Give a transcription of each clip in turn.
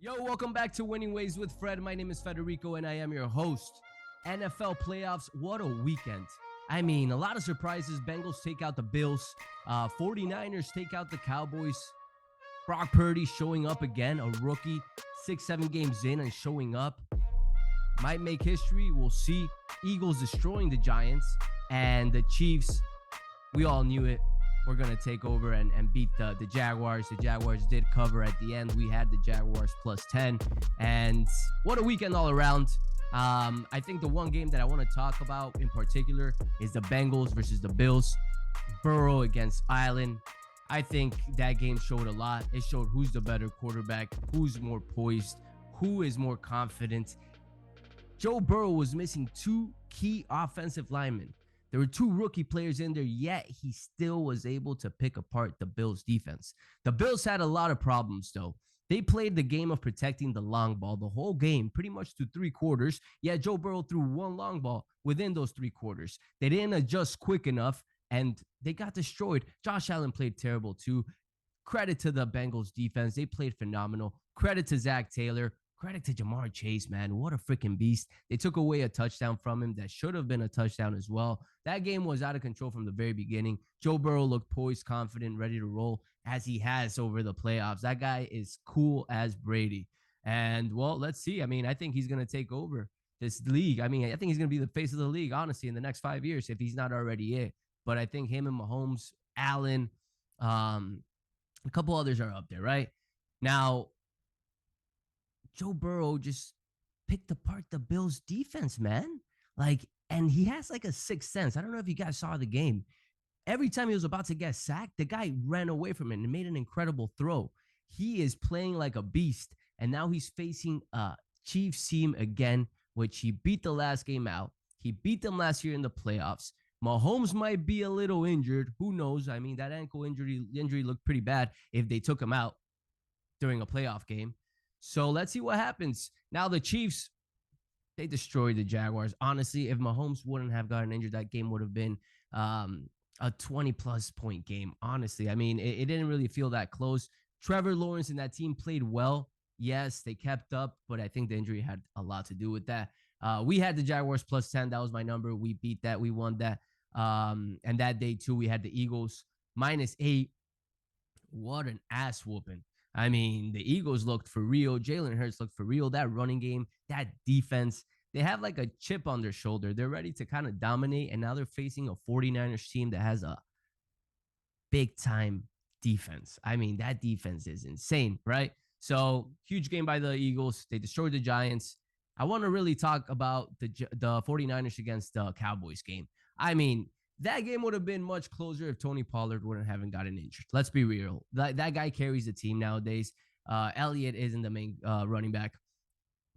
Yo, welcome back to Winning Ways with Fred. My name is Federico and I am your host. NFL playoffs, what a weekend. I mean, a lot of surprises. Bengals take out the Bills. 49ers take out the Cowboys. Brock Purdy showing up again, a rookie, 6-7 games in and showing up. Might make history, we'll see. Eagles destroying the Giants and the Chiefs. We all knew it. We're going to take over and beat the Jaguars. The Jaguars did cover at the end. We had the Jaguars plus 10. And what a weekend all around. I think the one game that I want to talk about in particular is the Bengals versus the Bills. Burrow against Allen. I think that game showed a lot. It showed who's the better quarterback, who's more poised, who is more confident. Joe Burrow was missing two key offensive linemen. There were two rookie players in there, yet he still was able to pick apart the Bills' defense. The Bills had a lot of problems, though. They played the game of protecting the long ball the whole game, pretty much to 3 quarters. Yet Joe Burrow threw one long ball within those 3 quarters. They didn't adjust quick enough, and they got destroyed. Josh Allen played terrible, too. Credit to the Bengals' defense. They played phenomenal. Credit to Zach Taylor. Credit to Jamar Chase, man. What a freaking beast. They took away a touchdown from him that should have been a touchdown as well. That game was out of control from the very beginning. Joe Burrow looked poised, confident, ready to roll as he has over the playoffs. That guy is cool as Brady. And, well, let's see. I mean, I think he's going to take over this league. I mean, I think he's going to be the face of the league, honestly, in the next 5 years if he's not already it. But I think him and Mahomes, Allen, a couple others are up there, right? Now, Joe Burrow just picked apart the Bills' defense, man. And he has like a sixth sense. I don't know if you guys saw the game. Every time he was about to get sacked, the guy ran away from it and made an incredible throw. He is playing like a beast, and now he's facing a Chiefs team again, which he beat the last game out. He beat them last year in the playoffs. Mahomes might be a little injured. Who knows? I mean, that ankle injury looked pretty bad if they took him out during a playoff game. So let's see what happens. Now the Chiefs, they destroyed the Jaguars. Honestly, if Mahomes wouldn't have gotten injured, that game would have been a 20-plus point game. Honestly, I mean, it didn't really feel that close. Trevor Lawrence and that team played well. Yes, they kept up, but I think the injury had a lot to do with that. We had the Jaguars plus 10. That was my number. We beat that. We won that. And that day, too, we had the Eagles minus 8. What an ass whooping. I mean, the Eagles looked for real. Jalen Hurts looked for real. That running game, that defense, they have like a chip on their shoulder. They're ready to kind of dominate, and now they're facing a 49ers team that has a big-time defense. I mean, that defense is insane, right? So, huge game by the Eagles. They destroyed the Giants. I want to really talk about the 49ers against the Cowboys game. I mean, that game would have been much closer if Tony Pollard wouldn't have gotten injured. Let's be real. That guy carries the team nowadays. Elliott isn't the main running back.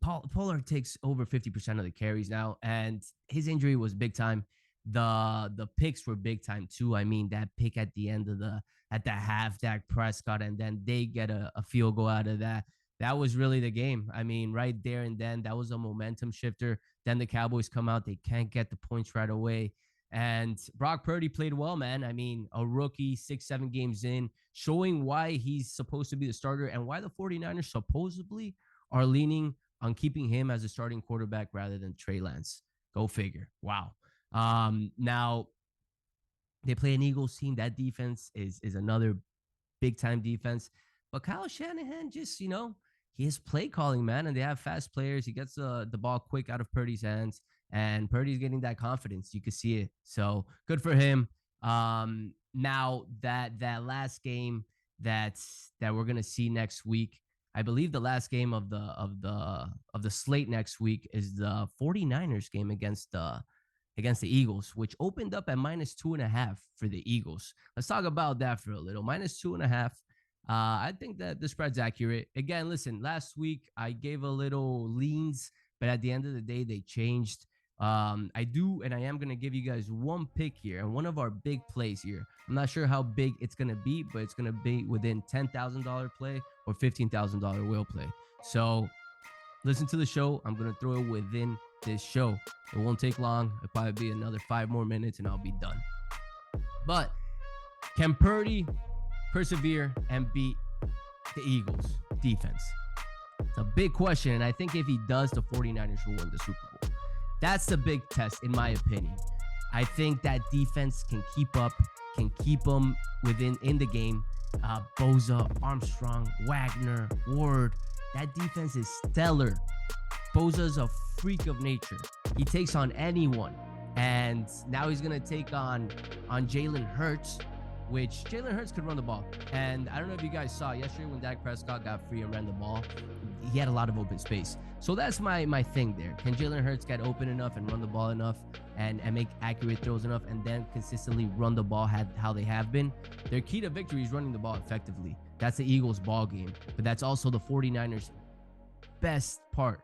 Pollard takes over 50% of the carries now, and his injury was big time. The picks were big time too. I mean, that pick at the end of the half, Dak Prescott, and then they get a field goal out of that. That was really the game. I mean, right there and then, that was a momentum shifter. Then the Cowboys come out. They can't get the points right away. And Brock Purdy played well, man. I mean, a rookie, 6-7 games in, showing why he's supposed to be the starter and why the 49ers supposedly are leaning on keeping him as a starting quarterback rather than Trey Lance. Go figure. Wow. Now, they play an Eagles team. That defense is another big-time defense. But Kyle Shanahan just, he has play calling, man, and they have fast players. He gets the ball quick out of Purdy's hands. And Purdy's getting that confidence. You can see it. So good for him. Now that last game that we're gonna see next week, I believe the last game of the slate next week is the 49ers game against the Eagles, which opened up at minus 2.5 for the Eagles. Let's talk about that for a little. Minus 2.5. I think that the spread's accurate. Again, listen, last week I gave a little leans, but at the end of the day, they changed. I am going to give you guys one pick here and one of our big plays here. I'm not sure how big it's going to be, but it's going to be within $10,000 play or $15,000 whale play. So listen to the show. I'm going to throw it within this show. It won't take long. It'll probably be another 5 more minutes and I'll be done. But can Purdy persevere and beat the Eagles defense? It's big question. And I think if he does, the 49ers will win the Super Bowl. That's the big test, in my opinion. I think that defense can keep up, can keep them in the game. Bosa, Armstrong, Wagner, Ward. That defense is stellar. Bosa's a freak of nature. He takes on anyone. And now he's going to take on Jalen Hurts, which Jalen Hurts could run the ball. And I don't know if you guys saw yesterday when Dak Prescott got free and ran the ball, he had a lot of open space. So that's my thing there. Can Jalen Hurts get open enough and run the ball enough and make accurate throws enough and then consistently run the ball how they have been? Their key to victory is running the ball effectively. That's the Eagles' ball game, but that's also the 49ers' best part.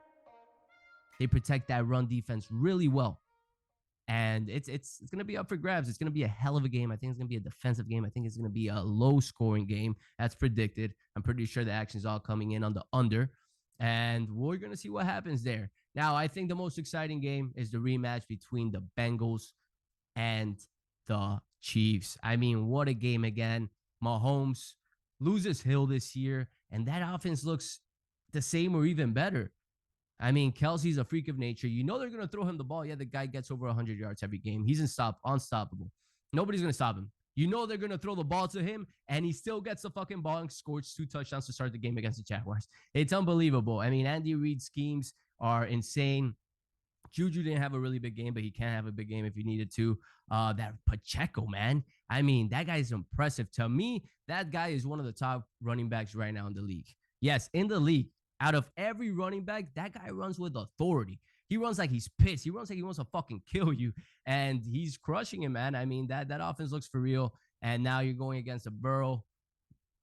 They protect that run defense really well. And it's going to be up for grabs. It's going to be a hell of a game. I think it's going to be a defensive game. I think it's going to be a low-scoring game. That's predicted. I'm pretty sure the action's all coming in on the under. And we're going to see what happens there. Now, I think the most exciting game is the rematch between the Bengals and the Chiefs. I mean, what a game again. Mahomes loses Hill this year, and that offense looks the same or even better. I mean, Kelsey's a freak of nature. You know they're going to throw him the ball. Yeah, the guy gets over 100 yards every game. He's unstoppable. Nobody's going to stop him. You know they're going to throw the ball to him, and he still gets the fucking ball and scores 2 touchdowns to start the game against the Jaguars. It's unbelievable. I mean, Andy Reid's schemes are insane. Juju didn't have a really big game, but he can have a big game if he needed to. That Pacheco, man. I mean, that guy is impressive. To me, that guy is one of the top running backs right now in the league. Yes, in the league. Out of every running back, that guy runs with authority. He runs like he's pissed. He runs like he wants to fucking kill you. And he's crushing him, man. I mean, that offense looks for real. And now you're going against a Burrow,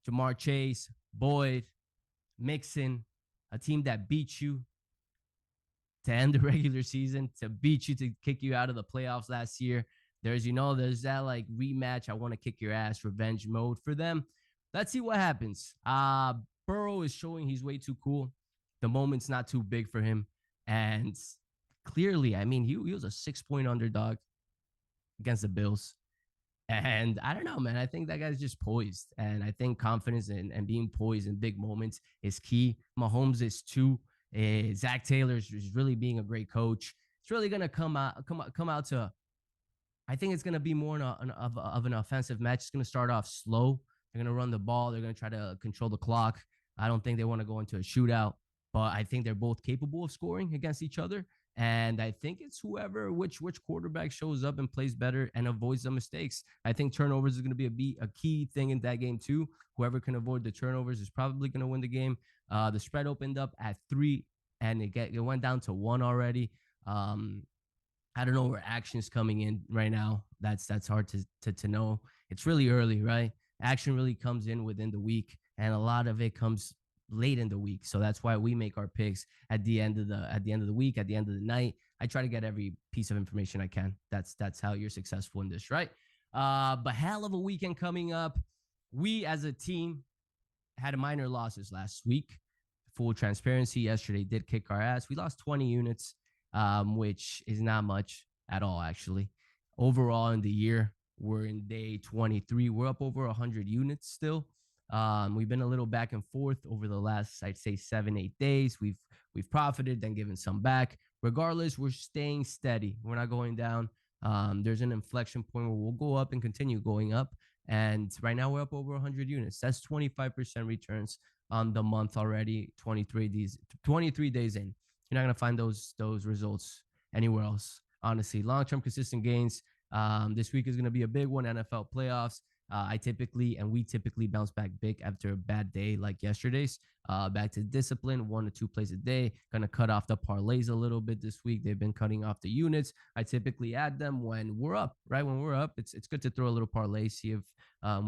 Jamar Chase, Boyd, Mixon, a team that beat you to end the regular season, to beat you, to kick you out of the playoffs last year. There's that like rematch. I want to kick your ass revenge mode for them. Let's see what happens. Burrow is showing he's way too cool. The moment's not too big for him. And clearly, I mean, he was a 6-point underdog against the Bills. And I don't know, man. I think that guy's just poised. And I think confidence and being poised in big moments is key. Mahomes is too. Zach Taylor is really being a great coach. It's really going to come out to, I think it's going to be more of an offensive match. It's going to start off slow. They're going to run the ball. They're going to try to control the clock. I don't think they want to go into a shootout, but I think they're both capable of scoring against each other. And I think it's which quarterback shows up and plays better and avoids the mistakes. I think turnovers is going to be a key thing in that game too. Whoever can avoid the turnovers is probably going to win the game. The spread opened up at 3 and it went down to 1 already. I don't know where action's coming in right now. That's hard to know. It's really early, right? Action really comes in within the week, and a lot of it comes late in the week. So that's why we make our picks at the end of the week, at the end of the night. I try to get every piece of information I can. That's how you're successful in this, right? But hell of a weekend coming up. We as a team had minor losses last week. Full transparency, yesterday did kick our ass. We lost 20 units, which is not much at all, actually. Overall in the year, we're in day 23. We're up over 100 units still. We've been a little back and forth over the last, I'd say, 7-8 days. We've profited, then given some back. Regardless, we're staying steady. We're not going down. There's an inflection point where we'll go up and continue going up. And right now we're up over 100 units. That's 25% returns on the month already. 23 days in. You're not going to find those results anywhere else. Honestly, long-term consistent gains. This week is going to be a big one, NFL playoffs. We typically bounce back big after a bad day like yesterday's. Back to discipline, 1 to 2 plays a day. Going to cut off the parlays a little bit this week. They've been cutting off the units. I typically add them when we're up, right? When we're up, it's good to throw a little parlay, see if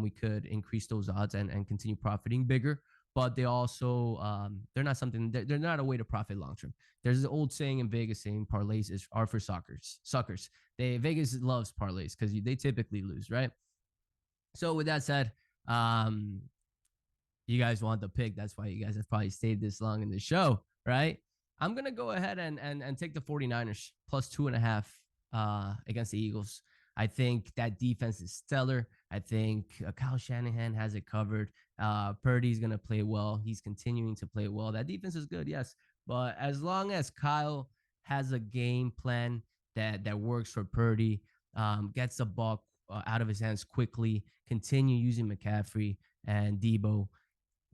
we could increase those odds and continue profiting bigger. But they also, they're not a way to profit long term. There's an old saying in Vegas saying parlays are for suckers. Vegas loves parlays because they typically lose, right? So with that said, you guys want the pick. That's why you guys have probably stayed this long in the show, right? I'm going to go ahead and take the 49ers plus 2.5 against the Eagles. I think that defense is stellar. I think Kyle Shanahan has it covered. Purdy's going to play well. He's continuing to play well. That defense is good, yes. But as long as Kyle has a game plan that works for Purdy, gets the ball out of his hands quickly, continue using McCaffrey and Debo,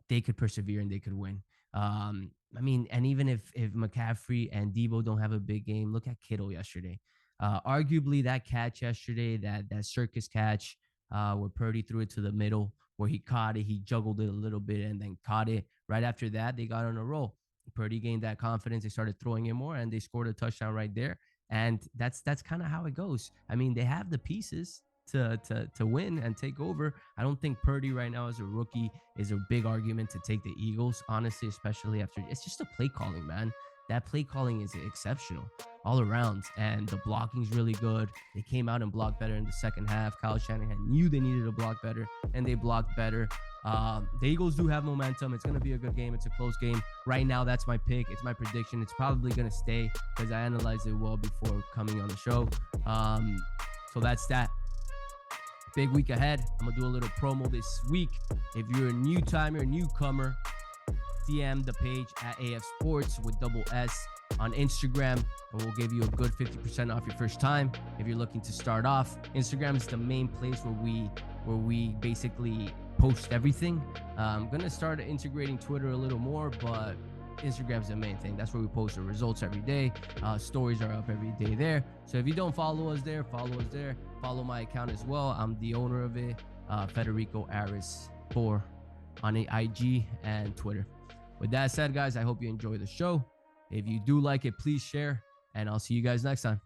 they could persevere and they could win. I mean, and even if McCaffrey and Debo don't have a big game, look at Kittle yesterday. Arguably, that catch yesterday, that circus catch, where Purdy threw it to the middle, where he caught it, he juggled it a little bit and then caught it. Right after that, they got on a roll. Purdy gained that confidence. They started throwing it more, and they scored a touchdown right there. And that's kind of how it goes. I mean, they have the pieces to win and take over. I don't think Purdy right now as a rookie is a big argument to take the Eagles, honestly, especially after it's just a play calling, man. That play calling is exceptional all around, and the blocking's really good. They came out and blocked better in the second half. Kyle Shanahan knew they needed to block better, and they blocked better. The Eagles do have momentum. It's going to be a good game. It's a close game. Right now, that's my pick. It's my prediction. It's probably going to stay because I analyzed it well before coming on the show. So that's that. Big week ahead. I'm going to do a little promo this week. If you're a new timer, newcomer, DM the page at AF Sports with double S on Instagram, and we'll give you a good 50% off your first time. If you're looking to start off, Instagram is the main place where we basically post everything. I'm going to start integrating Twitter a little more, but Instagram's the main thing. That's where we post the results every day. Stories are up every day there. So if you don't follow us there, follow us there. Follow my account as well. I'm the owner of it, Federico Aris 4 on IG and Twitter. With that said, guys, I hope you enjoy the show. If you do like it, please share, and I'll see you guys next time.